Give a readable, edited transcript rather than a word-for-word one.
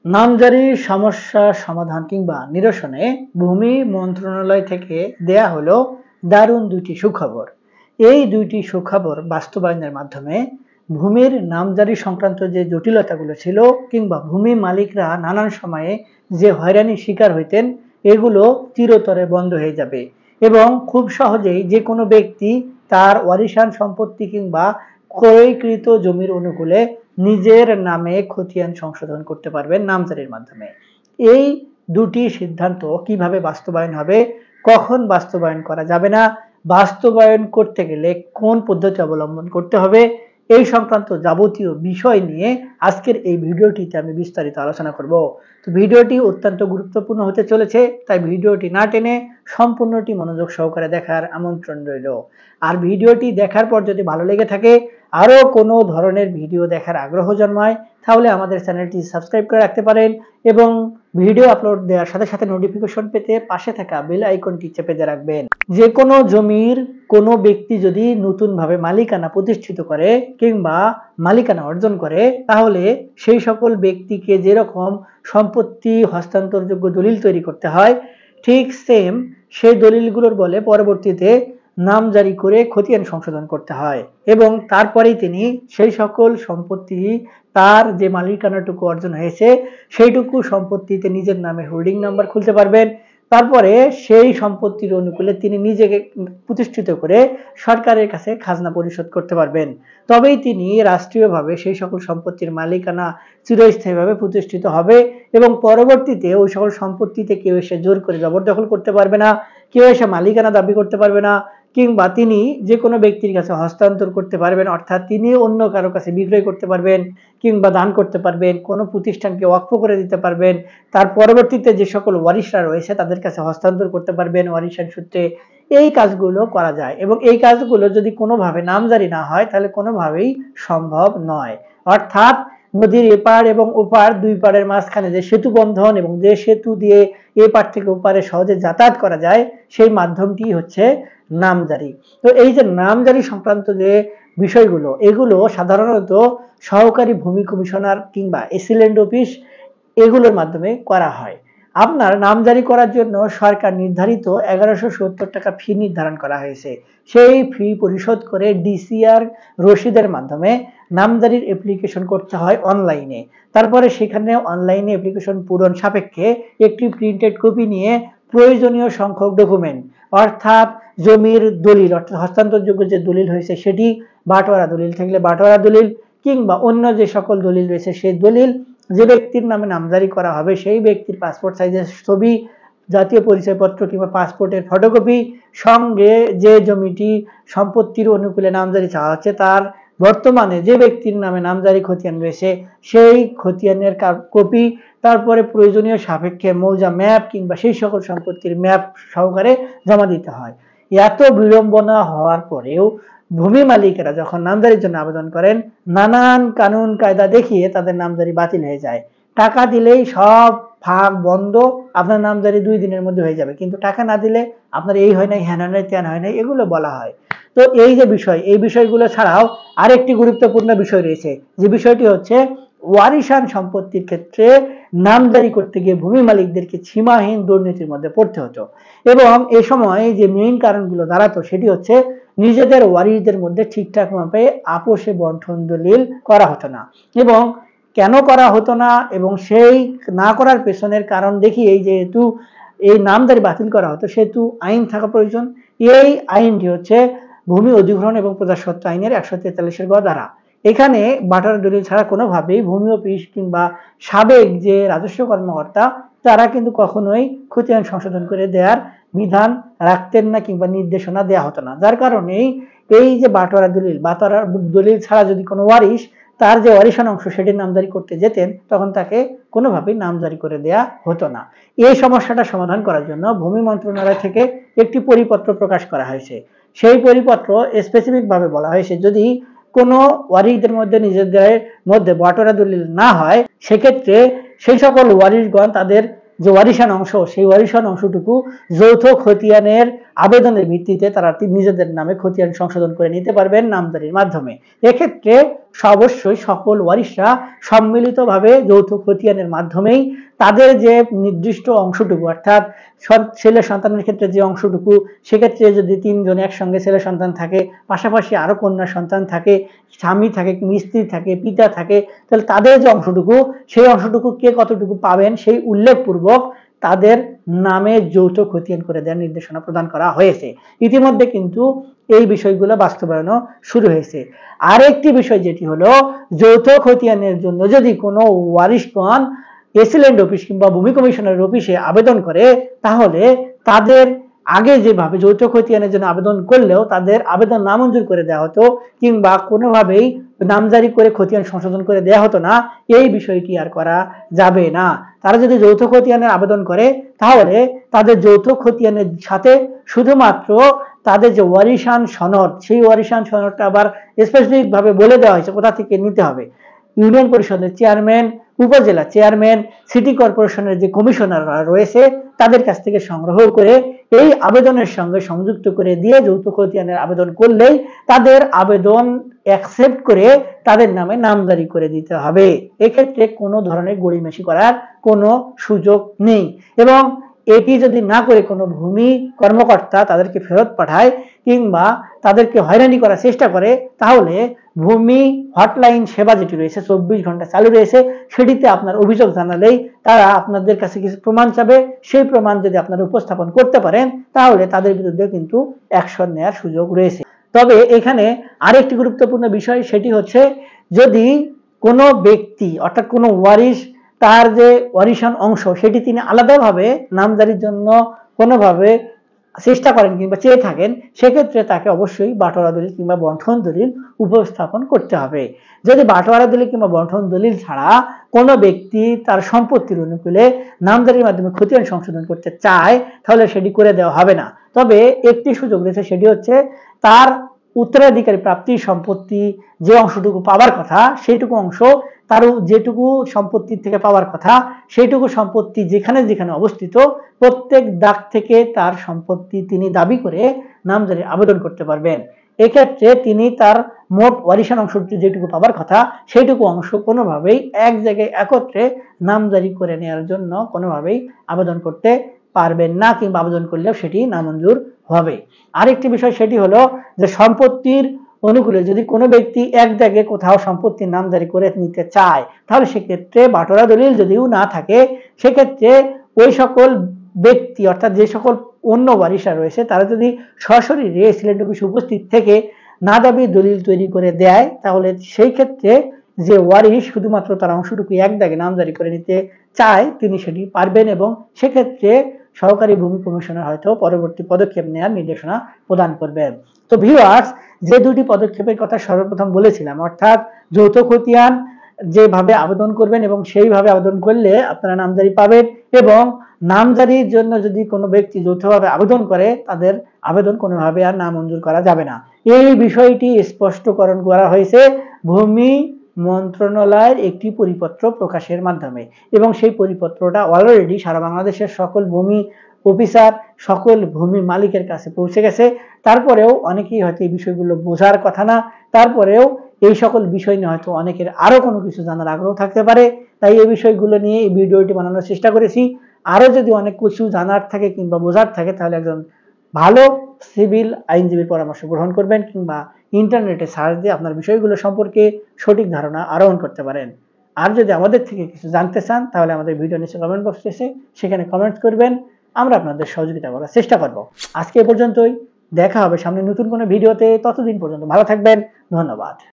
নামজারির সমস্যা সমাধান কিংবা নিরসনে ভূমি মন্ত্রণালয় থেকে দেয়া হলো দারুণ দুইটি সুখবর। এই দুইটি সুখবর বাস্তবায়নের মাধ্যমে ভূমির নামজারি সংক্রান্ত যে জটিলতাগুলো ছিল কিংবা ভূমি মালিকরা নানান সময়ে যে হয়রানির শিকার হইতেন এগুলো চিরতরে বন্ধ হয়ে যাবে এবং খুব সহজেই যে কোনো ব্যক্তি তার ওয়ারিশান সম্পত্তি কিংবা ক্রয়কৃত জমির অনুকূলে নিজের নামে খতিয়ান সংশোধন করতে পারবেন নামজারির মাধ্যমে। এই দুটি সিদ্ধান্ত কিভাবে বাস্তবায়ন হবে, কখন বাস্তবায়ন করা যাবে না, বাস্তবায়ন করতে গেলে কোন পদ্ধতি অবলম্বন করতে হবে, এই সংক্রান্ত যাবতীয় বিষয় নিয়ে আজকের এই ভিডিওটিতে আমি বিস্তারিত আলোচনা করব। তো ভিডিওটি অত্যন্ত গুরুত্বপূর্ণ হতে চলেছে, তাই ভিডিওটি না টেনে সম্পূর্ণটি মনোযোগ সহকারে দেখার আমন্ত্রণ রইল। আর ভিডিওটি দেখার পর যদি ভালো লেগে থাকে, আরো কোনো ধরনের ভিডিও দেখার আগ্রহ জন্মায়, তাহলে আমাদের চ্যানেলটি সাবস্ক্রাইব করে রাখতে পারেন এবং ভিডিও আপলোড দেওয়ার সাথে সাথে নোটিফিকেশন পেতে পাশে থাকা বেল আইকনটি চেপে দিয়ে রাখবেন। যে কোনো জমির কোনো ব্যক্তি যদি নতুনভাবে মালিকানা প্রতিষ্ঠিত করে কিংবা মালিকানা অর্জন করে, তাহলে সেই সকল ব্যক্তিকে যেরকম সম্পত্তি হস্তান্তরযোগ্য দলিল তৈরি করতে হয়, ঠিক সেম সেই দলিলগুলোর বলে পরবর্তীতে নাম জারি করে খতিয়ান সংশোধন করতে হয় এবং তারপরেই তিনি সেই সকল সম্পত্তি, তার যে মালিকানাটুকু অর্জন হয়েছে সেইটুকু সম্পত্তিতে নিজের নামে হোল্ডিং নাম্বার খুলতে পারবেন। তারপরে সেই সম্পত্তির অনুকূলে তিনি নিজেকে প্রতিষ্ঠিত করে সরকারের কাছে খাজনা পরিশোধ করতে পারবেন। তবেই তিনি রাষ্ট্রীয়ভাবে সেই সকল সম্পত্তির মালিকানা চিরস্থায়ীভাবে প্রতিষ্ঠিত হবে এবং পরবর্তীতে ওই সকল সম্পত্তিতে কেউ এসে জোর করে জবরদখল করতে পারবে না, কেউ এসে মালিকানা দাবি করতে পারবে না, কিংবা তিনি যে কোনো ব্যক্তির কাছে হস্তান্তর করতে পারবেন, অর্থাৎ তিনি অন্য কারো কাছে বিক্রয় করতে পারবেন কিংবা দান করতে পারবেন, কোনো প্রতিষ্ঠানকে ওয়াকফ করে দিতে পারবেন, তার পরবর্তীতে যে সকল ওয়ারিশরা রয়েছে তাদের কাছে হস্তান্তর করতে পারবেন ওয়ারিশান সূত্রে। এই কাজগুলো করা যায় এবং এই কাজগুলো যদি কোনোভাবে নামজারি না হয় তাহলে কোনোভাবেই সম্ভব নয়। অর্থাৎ নদীর এপার এবং ওপার, দুই পাড়ের মাঝখানে যে সেতু বন্ধন এবং যে সেতু দিয়ে এপার থেকে ওপারে সহজে যাতায়াত করা যায় সেই মাধ্যমটি হচ্ছে নামজারি। তো এই যে নামজারি সংক্রান্ত যে বিষয়গুলো, এগুলো সাধারণত সহকারী ভূমি কমিশনার কিংবা এসিল্যান্ড অফিস এগুলোর মাধ্যমে করা হয়। আপনার নামজারি করার জন্য সরকার নির্ধারিত 1170 টাকা ফি নির্ধারণ করা হয়েছে। সেই ফি পরিশোধ করে ডিসিআর রসিদের মাধ্যমে নামজারির অ্যাপ্লিকেশন করতে হয় অনলাইনে। তারপরে সেখানে অনলাইনে অ্যাপ্লিকেশন পূরণ সাপেক্ষে একটি প্রিন্টেড কপি নিয়ে প্রয়োজনীয় সংখ্যক ডকুমেন্ট, অর্থাৎ জমির দলিল, অর্থাৎ হস্তান্তরযোগ্য যে দলিল হয়েছে সেটি, বাটোয়ারা দলিল থাকলে বাটোয়ারা দলিল কিংবা অন্য যে সকল দলিল রয়েছে সেই দলিল, যে ব্যক্তির নামে নামজারি করা হবে সেই ব্যক্তির পাসপোর্ট সাইজের ছবি, জাতীয় পরিচয়পত্র কিংবা পাসপোর্টের ফটোকপি, সঙ্গে যে জমিটি সম্পত্তির অনুকূলে নামজারি চাওয়া হচ্ছে তার বর্তমানে যে ব্যক্তির নামে নামজারি খতিয়ান রয়েছে সেই খতিয়ানের কপি, তারপরে প্রয়োজনীয় সাপেক্ষে মৌজা ম্যাপ কিংবা সেই সকল সম্পত্তির ম্যাপ সহকারে জমা দিতে হয়। এত বিড়ম্বনা হওয়ার পরেও ভূমি মালিকেরা যখন নামজারির জন্য আবেদন করেন, নানান কানুন কায়দা দেখিয়ে তাদের নামজারি বাতিল হয়ে যায়। টাকা দিলেই সব ফাঁক বন্ধ, আপনার নামজারি 2 দিনের মধ্যে হয়ে যাবে, কিন্তু টাকা না দিলে আপনার এই হয় নাই, হ্যান হয় নাই, ত্যান হয় নাই, এগুলো বলা হয়। তো এই যে বিষয়, এই বিষয়গুলো ছাড়াও আরেকটি গুরুত্বপূর্ণ বিষয় রয়েছে, যে বিষয়টি হচ্ছে ওয়ারিশান সম্পত্তির ক্ষেত্রে নামজারি করতে গিয়ে ভূমি মালিকদেরকে সীমাহীন দুর্নীতির মধ্যে পড়তে হতো এবং এ সময় যে মেইন কারণগুলো দাঁড়াতো সেটি হচ্ছে নিজেদের ওয়ারিশদের মধ্যে ঠিকঠাক ভাবে আপোষে বন্টন দলিল করা হতো না। এবং কেন করা হতো না এবং সেই না করার পেছনের কারণ দেখিয়ে যেহেতু এই নামজারি বাতিল করা হতো সেহেতু আইন থাকা প্রয়োজন। এই আইনটি হচ্ছে ভূমি অধিগ্রহণ এবং প্রজাস্বত্ব আইনের 143-এর গ ধারা। এখানে বাটোয়ারা দলিল ছাড়া কোনোভাবেই ভূমি অফিস কিংবা সাবেক যে রাজস্ব কর্মকর্তা তারা কিন্তু কখনোই খতিয়ান সংশোধন করে দেওয়ার বিধান রাখতেন না কিংবা নির্দেশনা দেওয়া হতো না। যার কারণেই এই যে বাটোয়ারা দলিল ছাড়া যদি কোনো ওয়ারিশ তার যে ওয়ারিশান অংশ সেটির নামজারি করতে যেতেন তখন তাকে কোনোভাবেই নামজারি করে দেয়া হতো না। এই সমস্যাটা সমাধান করার জন্য ভূমি মন্ত্রণালয় থেকে একটি পরিপত্র প্রকাশ করা হয়েছে। সেই পরিপত্র স্পেসিফিক ভাবে বলা হয়েছে যদি কোনো ওয়ারিশদের মধ্যে নিজেদের মধ্যে বাটোয়ারা দলিল না হয়, সেক্ষেত্রে সেই সকল ওয়ারিশগণ তাদের যে ওয়ারিশান অংশ সেই ওয়ারিশান অংশটুকু যৌথ খতিয়ানের আবেদনের ভিত্তিতে তারা নিজেদের নামে খতিয়ান সংশোধন করে নিতে পারবেন নামজারির মাধ্যমে। এক্ষেত্রে অবশ্যই সকল ওয়ারিশরা সম্মিলিতভাবে যৌথ খতিয়ানের মাধ্যমেই তাদের যে নির্দিষ্ট অংশটুকু, অর্থাৎ ছেলে সন্তানের ক্ষেত্রে যে অংশটুকু, সেক্ষেত্রে যদি 3 জন একসঙ্গে ছেলে সন্তান থাকে, পাশাপাশি আরো কন্যা সন্তান থাকে, স্বামী থাকে, স্ত্রী থাকে, পিতা থাকে, তাহলে তাদের যে অংশটুকু, সেই অংশটুকু কে কতটুকু পাবেন সেই উল্লেখপূর্বক তাদের নামে যৌথ খতিয়ান করে দেওয়ার নির্দেশনা প্রদান করা হয়েছে। ইতিমধ্যে কিন্তু এই বিষয়গুলো বাস্তবায়নও শুরু হয়েছে। আরেকটি বিষয় যেটি হলো, যৌথ খতিয়ানের জন্য যদি কোনো ওয়ারিশগণ এসিল্যান্ড অফিস কিংবা ভূমি কমিশনারের অফিসে আবেদন করে, তাহলে তাদের আগে যেভাবে যৌথ খতিয়ানের জন্য আবেদন করলেও তাদের আবেদন নামঞ্জুর করে দেওয়া হতো কিংবা কোনোভাবেই নামজারি করে খতিয়ান সংশোধন করে দেওয়া হতো না, এই বিষয়টি আর করা যাবে না। তারা যদি যৌথ খতিয়ানের আবেদন করে, তাহলে তাদের যৌথ খতিয়ানের সাথে শুধুমাত্র তাদের যে ওয়ারিশান সনদ, সেই ওয়ারিশান সনদটা আবার স্পেসিফিক ভাবে বলে দেওয়া হয়েছে কোথা থেকে নিতে হবে। ইউনিয়ন পরিষদের চেয়ারম্যান, উপজেলা চেয়ারম্যান, সিটি কর্পোরেশনের যে কমিশনাররা রয়েছে তাদের কাছ থেকে সংগ্রহ করে এই আবেদনের সঙ্গে সংযুক্ত করে দিয়ে যৌথ খতিয়ানের আবেদন করলেই তাদের আবেদন অ্যাকসেপ্ট করে তাদের নামে নামজারি করে দিতে হবে। এক্ষেত্রে কোনো ধরনের গড়িমেশি করার কোনো সুযোগ নেই। এবং এটি যদি না করে কোনো ভূমি কর্মকর্তা তাদেরকে ফেরত পাঠায় কিংবা তাদেরকে হয়রানি করার চেষ্টা করে, তাহলে ভূমি হটলাইন সেবা যেটি রয়েছে 24 ঘন্টা চালু রয়েছে, সেটিতে আপনার অভিযোগ জানালেই তারা আপনাদের কাছে কিছু প্রমাণ চাবে। সেই প্রমাণ যদি আপনারা উপস্থাপন করতে পারেন, তাহলে তাদের বিরুদ্ধে কিন্তু অ্যাকশন নেওয়ার সুযোগ রয়েছে। তবে এখানে আরেকটি গুরুত্বপূর্ণ বিষয়, সেটি হচ্ছে যদি কোনো ব্যক্তি অর্থাৎ কোনো ওয়ারিশ তার যে ওয়ারিশান অংশ সেটি তিনি আলাদাভাবে নামজারির জন্য কোনোভাবে চেষ্টা করেন কিংবা চেয়ে থাকেন, সেক্ষেত্রে তাকে অবশ্যই বাটোয়ারা দলিল কিংবা বন্টন দলিল উপস্থাপন করতে হবে। যদি বাটোয়ারা দলিল কিংবা বন্টন দলিল ছাড়া কোনো ব্যক্তি তার সম্পত্তির অনুকূলে নামজারির মাধ্যমে খতিয়ান সংশোধন করতে চায়, তাহলে সেটি করে দেওয়া হবে না। তবে একটি সুযোগ রয়েছে, সেটি হচ্ছে তার উত্তরাধিকারী প্রাপ্তির সম্পত্তি যে অংশটুকু পাওয়ার কথা, সেইটুকু অংশ তার যেটুকু সম্পত্তির থেকে পাওয়ার কথা, সেইটুকু সম্পত্তি যেখানে যেখানে অবস্থিত প্রত্যেক দাগ থেকে তার সম্পত্তি তিনি দাবি করে নামজারি আবেদন করতে পারবেন। এক্ষেত্রে তিনি তার মোট ওয়ারিশান অংশটি যেটুকু পাওয়ার কথা, সেইটুকু অংশ কোনোভাবেই এক জায়গায় একত্রে নামজারি করে নেওয়ার জন্য কোনোভাবেই আবেদন করতে পারবেন না, কিংবা আবেদন করলেও সেটি নামঞ্জুর হবে। আরেকটি বিষয় সেটি হলো যে সম্পত্তির অনুকূলে যদি কোনো ব্যক্তি এক জায়গায় কোথাও সম্পত্তির নামজারি করে নিতে চায়, তাহলে সেক্ষেত্রে বাটোয়ারা দলিল যদিও না থাকে, সেক্ষেত্রে ওই সকল ব্যক্তি অর্থাৎ যে সকল অন্য ওয়ারিশরা রয়েছে তারা যদি সরাসরি রেজিস্ট্রেশন অফিসে উপস্থিত থেকে না দাবি দলিল তৈরি করে দেয়, তাহলে সেই ক্ষেত্রে যে ওয়ারিশ শুধুমাত্র তার অংশটুকু এক দাগে নামজারি করে নিতে চায় তিনি সেটি পারবেন, এবং সেক্ষেত্রে সহকারী ভূমি কমিশনার হয়তো পরবর্তী পদক্ষেপ নেওয়ার নির্দেশনা প্রদান করবেন। তো ভিউয়ার্স, যে দুটি পদক্ষেপের কথা সর্বপ্রথম বলেছিলাম, অর্থাৎ যৌথ খতিয়ান যেভাবে আবেদন করবেন এবং সেইভাবে আবেদন করলে আপনারা নামজারি পাবেন, এবং নামজারির জন্য যদি কোনো ব্যক্তি যৌথভাবে আবেদন করে তাদের আবেদন কোনোভাবে আর নামঞ্জুর করা যাবে না, এই বিষয়টি স্পষ্টকরণ করা হয়েছে ভূমি মন্ত্রণালয়ের একটি পরিপত্র প্রকাশের মাধ্যমে। এবং সেই পরিপত্রটা অলরেডি সারা বাংলাদেশের সকল ভূমি অফিসার, সকল ভূমি মালিকের কাছে পৌঁছে গেছে। তারপরেও অনেকেই হয়তো এই বিষয়গুলো বোঝার কথা না, তারপরেও এই সকল বিষয় নিয়ে হয়তো অনেকের আরো কোনো কিছু জানার আগ্রহ থাকতে পারে, তাই এই বিষয়গুলো নিয়ে এই ভিডিওটি বানানোর চেষ্টা করেছি। আরো যদি অনেক কিছু জানার থাকে কিংবা বোঝার থাকে, তাহলে একজন ভালো সিভিল আইনজীবীর পরামর্শ গ্রহণ করবেন, কিংবা ইন্টারনেটে সার্চ দিয়ে আপনার বিষয়গুলো সম্পর্কে সঠিক ধারণা আরোহণ করতে পারেন। আর যদি আমাদের থেকে কিছু জানতে চান, তাহলে আমাদের ভিডিও নিচে কমেন্ট বক্সে এসে সেখানে কমেন্ট করবেন, আমরা আপনাদের সহযোগিতা করার চেষ্টা করব। আজকে এ পর্যন্তই, দেখা হবে সামনে নতুন কোনো ভিডিওতে। ততদিন পর্যন্ত ভালো থাকবেন, ধন্যবাদ।